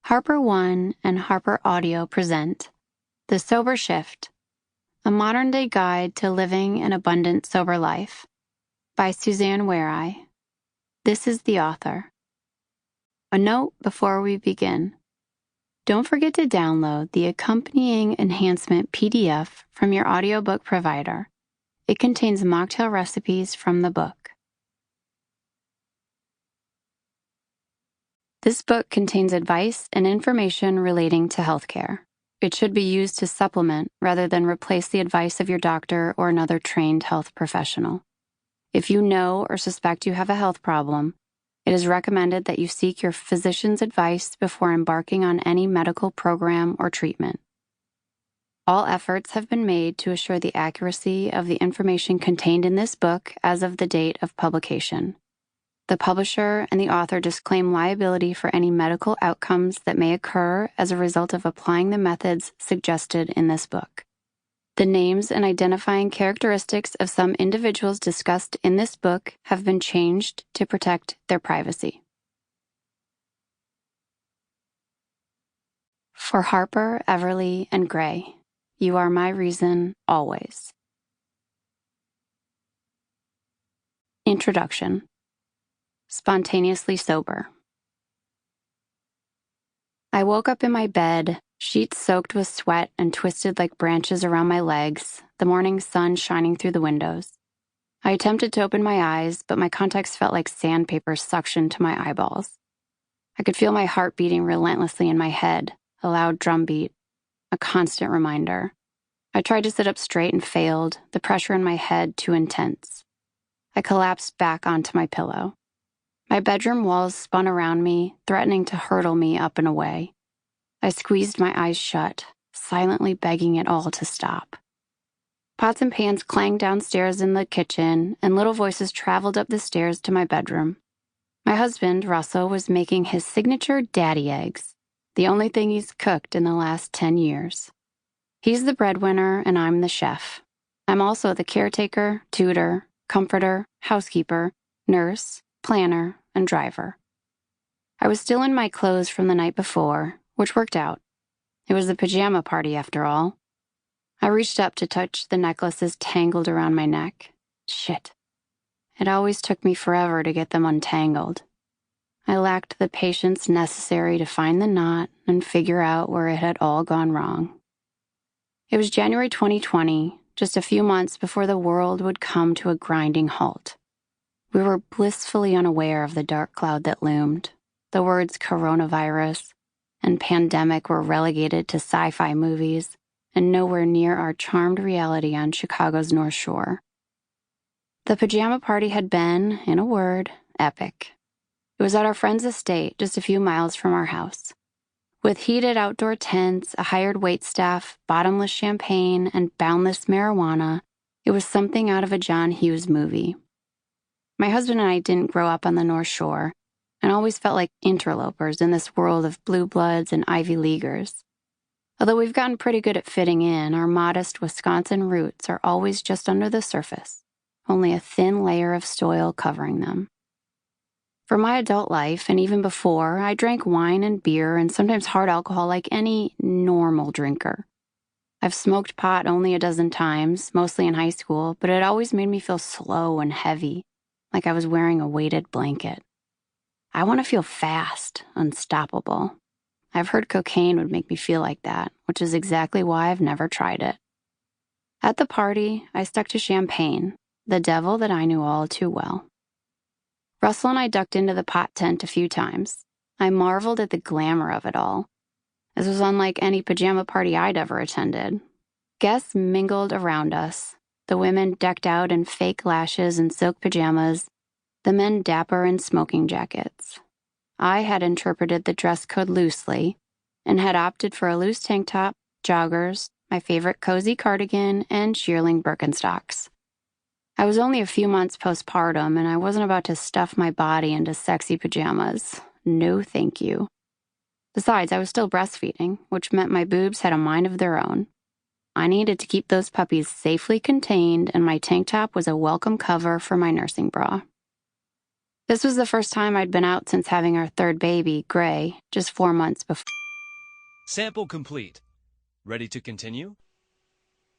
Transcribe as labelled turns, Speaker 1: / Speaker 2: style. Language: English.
Speaker 1: Harper One and HarperAudio present The Sober Shift, a modern-day guide to living an abundant sober life, by Suzanne Warye. This is the author. A note before we begin. Don't forget to download the accompanying enhancement PDF from your audiobook provider. It contains mocktail recipes from the book. This book contains advice and information relating to healthcare. It should be used to supplement rather than replace the advice of your doctor or another trained health professional. If you know or suspect you have a health problem, it is recommended that you seek your physician's advice before embarking on any medical program or treatment. All efforts have been made to assure the accuracy of the information contained in this book as of the date of publication. The publisher and the author disclaim liability for any medical outcomes that may occur as a result of applying the methods suggested in this book. The names and identifying characteristics of some individuals discussed in this book have been changed to protect their privacy. For Harper, Everly, and Gray, you are my reason always. Introduction. Spontaneously sober. I woke up in my bed, sheets soaked with sweat and twisted like branches around my legs, the morning sun shining through the windows. I attempted to open my eyes, but my contacts felt like sandpaper suctioned to my eyeballs. I could feel my heart beating relentlessly in my head, a loud drumbeat, a constant reminder. I tried to sit up straight and failed, the pressure in my head too intense. I collapsed back onto my pillow. My bedroom walls spun around me, threatening to hurtle me up and away. I squeezed my eyes shut, silently begging it all to stop. Pots and pans clanged downstairs in the kitchen, and little voices traveled up the stairs to my bedroom. My husband, Russell, was making his signature daddy eggs, the only thing he's cooked in the last 10 years. He's the breadwinner, and I'm the chef. I'm also the caretaker, tutor, comforter, housekeeper, nurse, planner, and driver. I was still in my clothes from the night before, which worked out. It was the pajama party after all. I reached up to touch the necklaces tangled around my neck. Shit. It always took me forever to get them untangled. I lacked the patience necessary to find the knot and figure out where it had all gone wrong. It was January 2020, just a few months before the world would come to a grinding halt. We were blissfully unaware of the dark cloud that loomed. The words coronavirus and pandemic were relegated to sci-fi movies and nowhere near our charmed reality on Chicago's North Shore. The pajama party had been, in a word, epic. It was at our friend's estate, just a few miles from our house. With heated outdoor tents, a hired waitstaff, bottomless champagne, and boundless marijuana, it was something out of a John Hughes movie. My husband and I didn't grow up on the North Shore and always felt like interlopers in this world of blue bloods and Ivy Leaguers. Although we've gotten pretty good at fitting in, our modest Wisconsin roots are always just under the surface, only a thin layer of soil covering them. For my adult life, and even before, I drank wine and beer and sometimes hard alcohol like any normal drinker. I've smoked pot only a dozen times, mostly in high school, but it always made me feel slow and heavy, like I was wearing a weighted blanket. I want to feel fast, unstoppable. I've heard cocaine would make me feel like that, which is exactly why I've never tried it. At the party, I stuck to champagne, the devil that I knew all too well. Russell and I ducked into the pot tent a few times. I marveled at the glamour of it all. This was unlike any pajama party I'd ever attended. Guests mingled around us, the women decked out in fake lashes and silk pajamas, the men dapper in smoking jackets. I had interpreted the dress code loosely and had opted for a loose tank top, joggers, my favorite cozy cardigan, and shearling Birkenstocks. I was only a few months postpartum, and I wasn't about to stuff my body into sexy pajamas. No, thank you. Besides, I was still breastfeeding, which meant my boobs had a mind of their own. I needed to keep those puppies safely contained, and my tank top was a welcome cover for my nursing bra. This was the first time I'd been out since having our third baby, Gray, just 4 months before.
Speaker 2: Sample complete. Ready to continue?